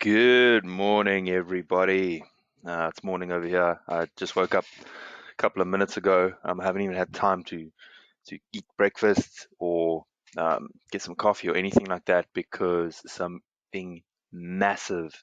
Good morning, everybody. It's morning over here. I just woke up a couple of minutes ago. I haven't even had time to eat breakfast or get some coffee or anything like that because something massive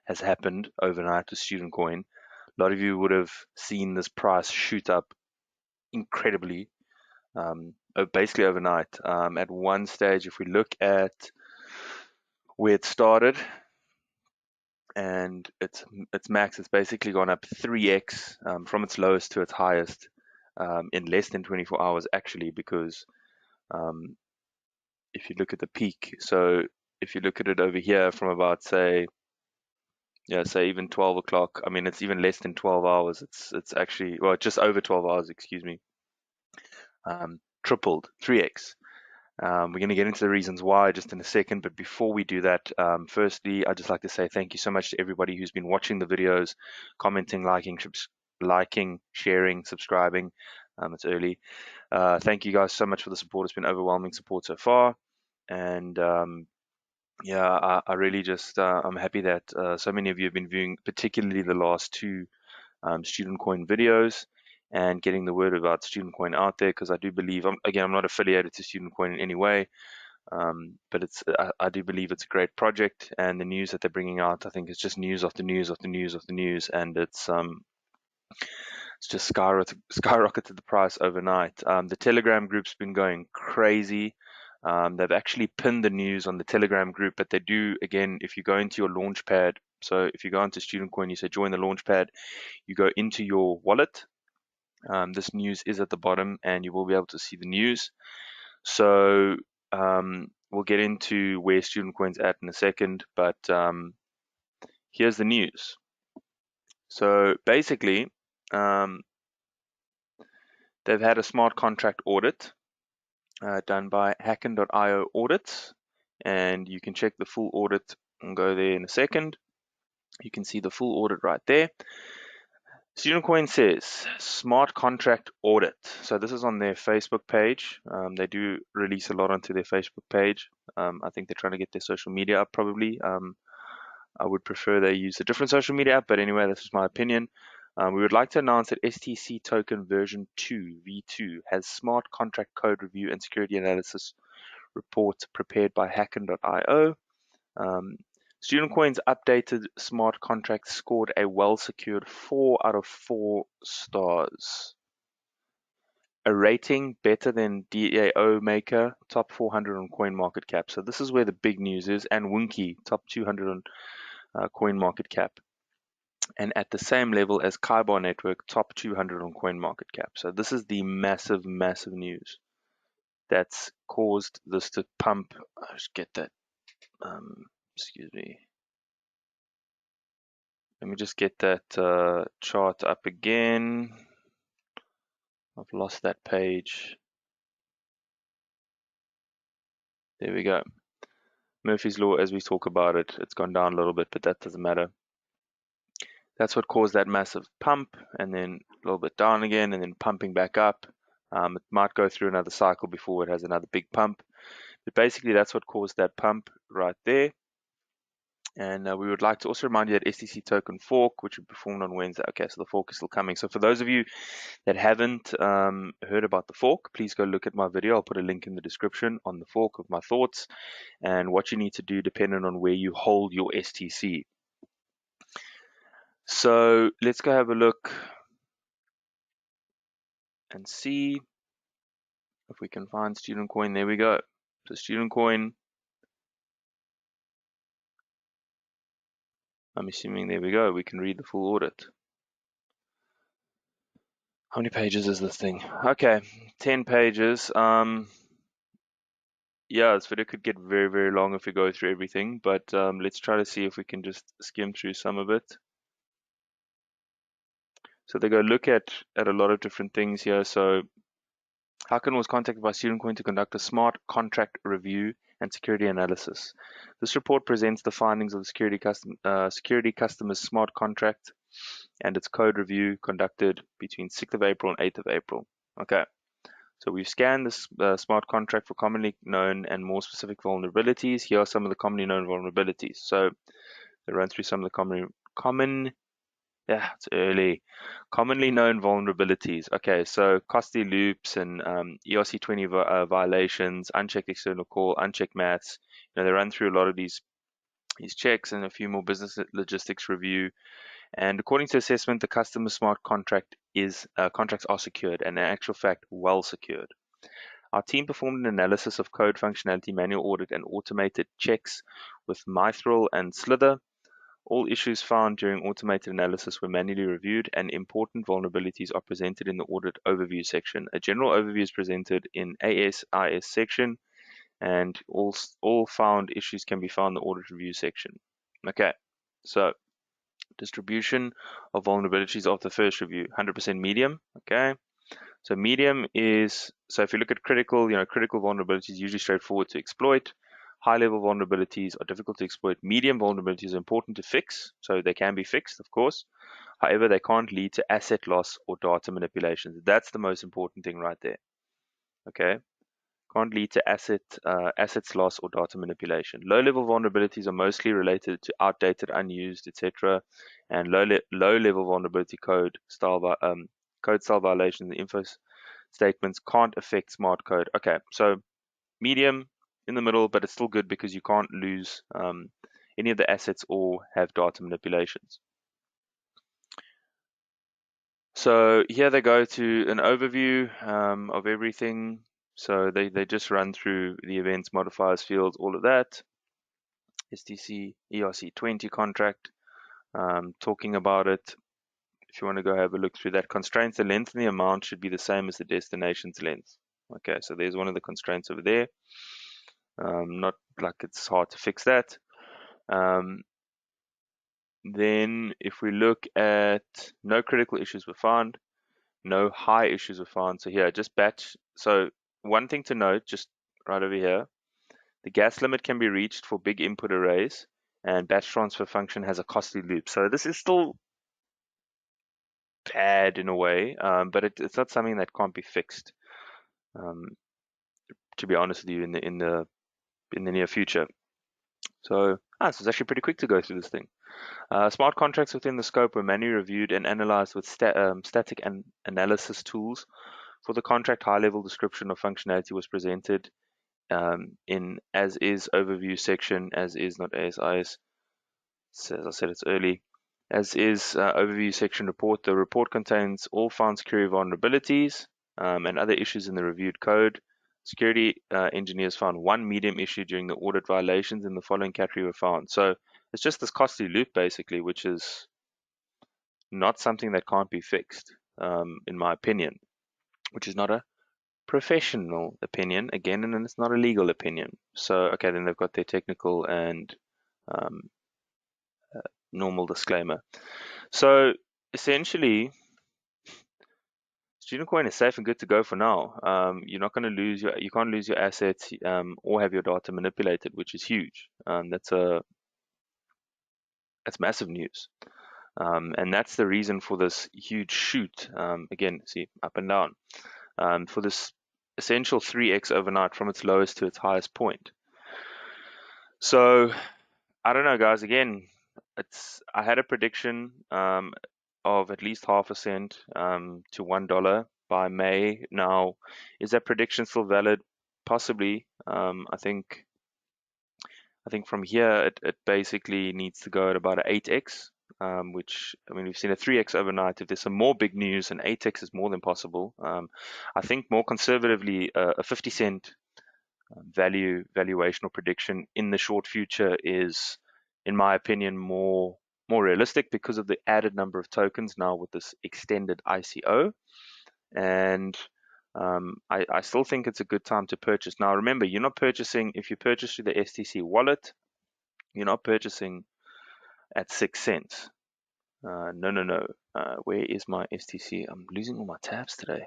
has happened overnight with Student Coin. A lot of you would have seen this price shoot up incredibly, basically overnight. At one stage, if we look at where it started, and its max has basically gone up 3x from its lowest to its highest in less than 24 hours actually, because um, if you look at the peak, so if you look at it over here from about say even 12 o'clock, I mean it's even less than 12 hours, it's actually, well, just over 12 hours, excuse me, tripled, 3x. We're going to get into the reasons why just in a second, but before we do that, firstly, I'd just like to say thank you so much to everybody who's been watching the videos, commenting, liking, sharing, subscribing. It's early. Thank you guys so much for the support. It's been overwhelming support so far, and I really just I'm happy that so many of you have been viewing, particularly the last two Student Coin videos, and getting the word about Student Coin out there, because I do believe, I'm not affiliated to Student Coin in any way, but I do believe it's a great project, and the news that they're bringing out, I think, is just news after news after news after news, and it's just skyrocketed the price overnight. The Telegram group's been going crazy. They've actually pinned the news on the Telegram group, but they do, again, if you go into your launchpad, so if you go into Student Coin, you say join the launchpad, you go into your wallet. This news is at the bottom, and you will be able to see the news. So we'll get into where Student Coin's at in a second, but here's the news. So basically, they've had a smart contract audit done by Hacken.io Audits, and you can check the full audit and go there in a second. You can see the full audit right there. Student Coin says smart contract audit. So this is on their Facebook page. They do release a lot onto their Facebook page. I think they're trying to get their social media up probably. I would prefer they use a different social media app, but anyway, this is my opinion. We would like to announce that STC Token version 2, V2, has smart contract code review and security analysis reports prepared by Hacken.io. Student Coin's updated smart contract scored a well-secured 4 out of 4 stars. A rating better than Dao Maker, top 400 on CoinMarketCap. So this is where the big news is, and Woonkly, top 200 on CoinMarketCap. And at the same level as Kyber Network, top 200 on CoinMarketCap. So this is the massive, massive news that's caused this to pump. I'll just get that. Excuse me. Let me just get that chart up again. I've lost that page. There we go. Murphy's Law, as we talk about it, it's gone down a little bit, but that doesn't matter. That's what caused that massive pump, and then a little bit down again, and then pumping back up. It might go through another cycle before it has another big pump. But basically, that's what caused that pump right there. And we would like to also remind you that STC Token fork, which we performed on Wednesday. Okay, so the fork is still coming. So for those of you that haven't heard about the fork, please go look at my video. I'll put a link in the description on the fork of my thoughts and what you need to do depending on where you hold your STC. So let's go have a look and see if we can find Student Coin. There we go. So Student Coin, I'm assuming there we go. We can read the full audit. How many pages is this thing? Okay, 10 pages. Yeah, this video could get very, very long if we go through everything, but let's try to see if we can just skim through some of it. So they go look at a lot of different things here. So Hacken was contacted by Student Coin to conduct a smart contract review and security analysis. This report presents the findings of the security customer's smart contract and its code review conducted between 6th of April and 8th of April. Okay, so we've scanned this smart contract for commonly known and more specific vulnerabilities. Here are some of the commonly known vulnerabilities. So they run through some of the commonly known vulnerabilities. Okay, so costly loops and ERC20 violations, unchecked external call, unchecked maths. They run through a lot of these checks and a few more business logistics review. And according to assessment, the customer smart contracts are secured, and in actual fact, well secured. Our team performed an analysis of code functionality, manual audit, and automated checks with Mithril and Slither. All issues found during automated analysis were manually reviewed, and important vulnerabilities are presented in the audit overview section. A general overview is presented in ASIS section, and all found issues can be found in the audit review section. Okay, so distribution of vulnerabilities of the first review, 100% medium. Okay, so medium is, so if you look at critical, critical vulnerabilities usually straightforward to exploit. High-level vulnerabilities are difficult to exploit. Medium vulnerabilities are important to fix, so they can be fixed, of course. However, they can't lead to asset loss or data manipulations. That's the most important thing right there. Okay, can't lead to assets loss or data manipulation. Low-level vulnerabilities are mostly related to outdated, unused, etc., and low-level vulnerability code style violations and info statements can't affect smart code. Okay, so medium in the middle, but it's still good because you can't lose any of the assets or have data manipulations. So here they go to an overview of everything. So they just run through the events, modifiers, fields, all of that. STC ERC20 contract, talking about it. If you want to go have a look through that, constraints, the length and the amount should be the same as the destination's length. Okay, so there's one of the constraints over there. Not like it's hard to fix that. Then if we look at no critical issues were found, no high issues were found. So here, just batch. So one thing to note, just right over here, the gas limit can be reached for big input arrays, and batch transfer function has a costly loop. So this is still bad in a way, but it's not something that can't be fixed. To be honest with you, in the near future. So it's actually pretty quick to go through this thing. Smart contracts within the scope were manually reviewed and analyzed with static analysis tools. For the contract, high-level description of functionality was presented in as-is overview section, as-is, not ASIS. So as I said, it's early. As-is overview section report. The report contains all found security vulnerabilities and other issues in the reviewed code. Security engineers found one medium issue during the audit violations, and the following category were found. So it's just this costly loop, basically, which is not something that can't be fixed, in my opinion, which is not a professional opinion, again, and it's not a legal opinion. So, okay, then they've got their technical and normal disclaimer. So, essentially, Student Coin is safe and good to go for now. You're not going to lose you can't lose your assets or have your data manipulated, which is huge. That's massive news. And that's the reason for this huge shoot. Again, see, up and down. For this essential 3x overnight from its lowest to its highest point. So, I don't know, guys. Again, I had a prediction of at least 0.5 cent to $1 by May. Now, is that prediction still valid? Possibly. I think from here it basically needs to go at about an 8x, which, I mean, we've seen a 3x overnight. If there's some more big news, an 8x is more than possible. I think more conservatively, a 50 cent valuation or prediction in the short future is, in my opinion, more realistic because of the added number of tokens now with this extended ICO. And I still think it's a good time to purchase. Now, remember, you're not purchasing, if you purchase through the STC wallet, you're not purchasing at 6 cents. No. Where is my STC? I'm losing all my tabs today.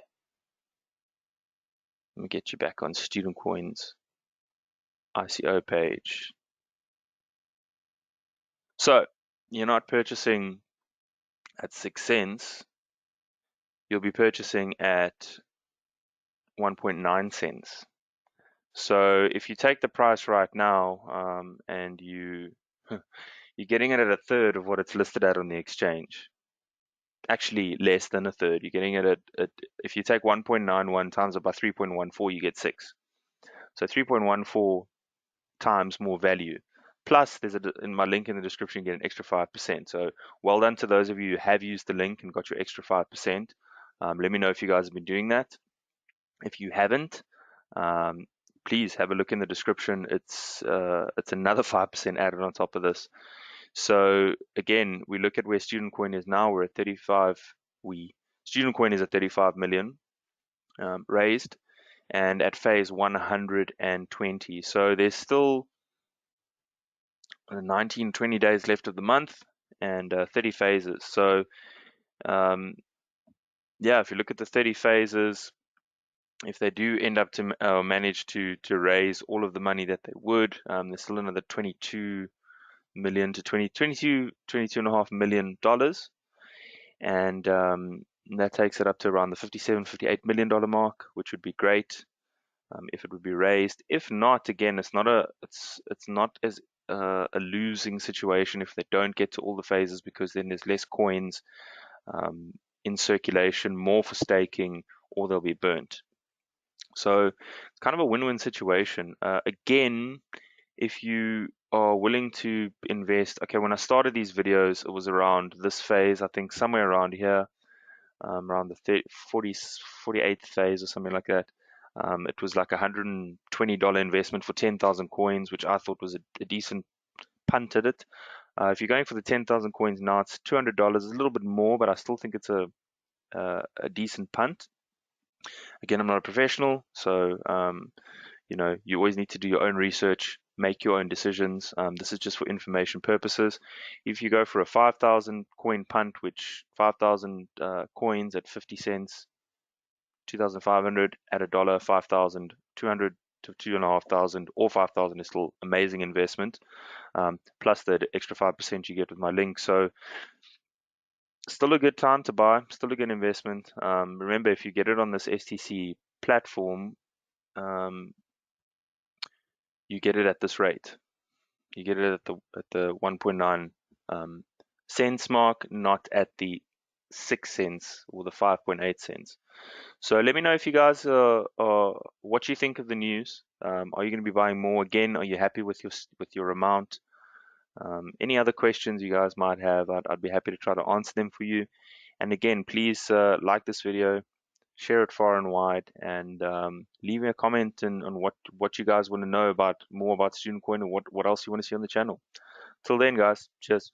Let me get you back on Student Coin's ICO page. So you're not purchasing at 6 cents. You'll be purchasing at 1.9 cents. So if you take the price right now and you you're getting it at a third of what it's listed at on the exchange. Actually, less than a third. You're getting it at if you take 1.91 times it by 3.14, you get 6. So 3.14 times more value. Plus, there's in my link in the description, you get an extra 5%. So well done to those of you who have used the link and got your extra 5%. Let me know if you guys have been doing that. If you haven't, please have a look in the description. It's another 5% added on top of this. So again, we look at where Student Coin is now. We're at 35. Student Coin is at 35 million raised, and at phase 120. So there's still 19, 20 days left of the month, and 30 phases. So yeah, if you look at the 30 phases, if they do end up to manage to raise all of the money that they would, there's still another 22 million to 22.5 million dollars, and that takes it up to around the 57-58 million dollar mark, which would be great if it would be raised. If not, again, it's not as a losing situation if they don't get to all the phases, because then there's less coins in circulation, more for staking, or they'll be burnt. So it's kind of a win-win situation. Again, if you are willing to invest, okay, when I started these videos, it was around this phase, I think somewhere around here, around the 48th phase or something like that. It was like $120 investment for 10,000 coins, which I thought was a decent punt at it. If you're going for the 10,000 coins now, it's $200. It's a little bit more, but I still think it's a decent punt. Again, I'm not a professional, so you always need to do your own research, make your own decisions. This is just for information purposes. If you go for a 5,000 coin punt, which 5,000 coins at 50 cents, 2,500 at a dollar, 5,200 to 2,500 or 5,000 is still amazing investment. Plus the extra 5% you get with my link. So still a good time to buy, still a good investment. Remember, if you get it on this STC platform, you get it at this rate. You get it at the 1.9 cents mark, not at the 6 cents or the 5.8 cents. So let me know if you guys what you think of the news. Are you going to be buying more again? Are you happy with your amount? Any other questions you guys might have, I'd be happy to try to answer them for you. And again, please like this video, share it far and wide, and leave me a comment on what you guys want to know more about Student Coin, and what else you want to see on the channel. Till then, guys, cheers.